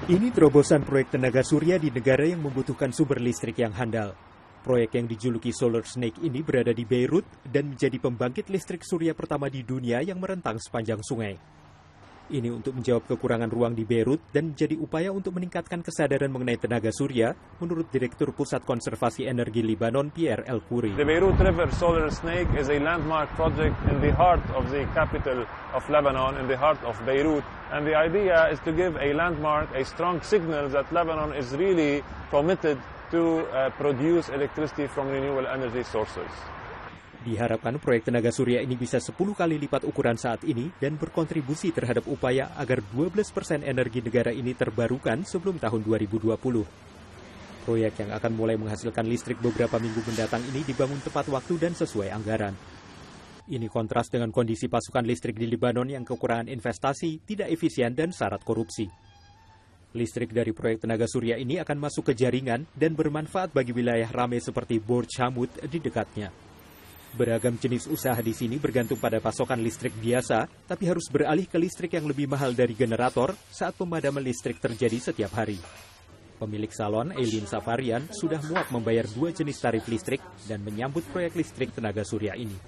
Ini terobosan proyek tenaga surya di negara yang membutuhkan sumber listrik yang handal. Proyek yang dijuluki Solar Snake ini berada di Beirut dan menjadi pembangkit listrik surya pertama di dunia yang merentang sepanjang sungai. Ini untuk menjawab kekurangan ruang di Beirut dan menjadi upaya untuk meningkatkan kesadaran mengenai tenaga surya, menurut Direktur Pusat Konservasi Energi Libanon, Pierre El-Khoury. The Beirut River Solar Snake is a landmark project in the heart of the capital of Lebanon, in the heart of Beirut. And the idea is to give a landmark, a strong signal that Lebanon is really committed to produce electricity from renewable energy sources. Diharapkan proyek tenaga surya ini bisa 10 kali lipat ukuran saat ini dan berkontribusi terhadap upaya agar 12% energi negara ini terbarukan sebelum tahun 2020. Proyek yang akan mulai menghasilkan listrik beberapa minggu mendatang ini dibangun tepat waktu dan sesuai anggaran. Ini kontras dengan kondisi pasokan listrik di Libanon yang kekurangan investasi, tidak efisien, dan syarat korupsi. Listrik dari proyek tenaga surya ini akan masuk ke jaringan dan bermanfaat bagi wilayah ramai seperti Borj Hamud di dekatnya. Beragam jenis usaha di sini bergantung pada pasokan listrik biasa, tapi harus beralih ke listrik yang lebih mahal dari generator saat pemadaman listrik terjadi setiap hari. Pemilik salon, Eileen Safarian, sudah muak membayar 2 jenis tarif listrik dan menyambut proyek listrik tenaga surya ini.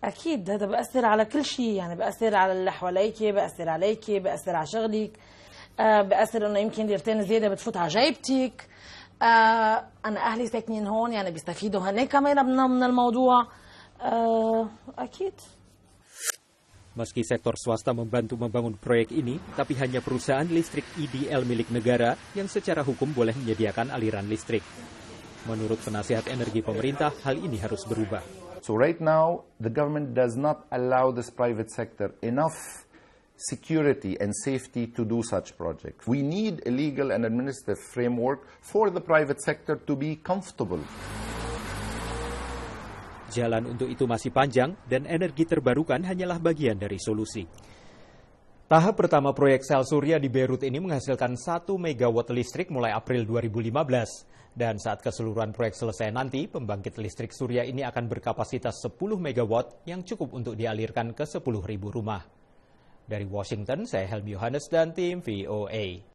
أكيد هذا بأثر على كل شيء، يعني بأثر على اللي حواليك، بأثر عليك، بأثر على شغلك، بأثر إنه يمكن ليرتين زيادة بتفوت على جيبتك. أنا أهلي ساكنين هون يعني بيستفيدوا هناك كمان من الموضوع. أكيد. Meski sektor swasta membantu membangun proyek ini, tapi hanya perusahaan listrik IDL milik negara yang secara hukum boleh menyediakan aliran listrik. Menurut penasihat energi pemerintah, hal ini harus berubah. So right now, the government does not allow this private sector enough security and safety to do such projects. We need a legal and administrative framework for the private sector to be comfortable. Jalan untuk itu masih panjang dan energi terbarukan hanyalah bagian dari solusi. Tahap pertama proyek sel surya di Beirut ini menghasilkan 1 megawatt listrik mulai April 2015. Dan saat keseluruhan proyek selesai nanti, pembangkit listrik surya ini akan berkapasitas 10 megawatt yang cukup untuk dialirkan ke 10.000 rumah. Dari Washington, saya Helmi Yohanes dan tim VOA.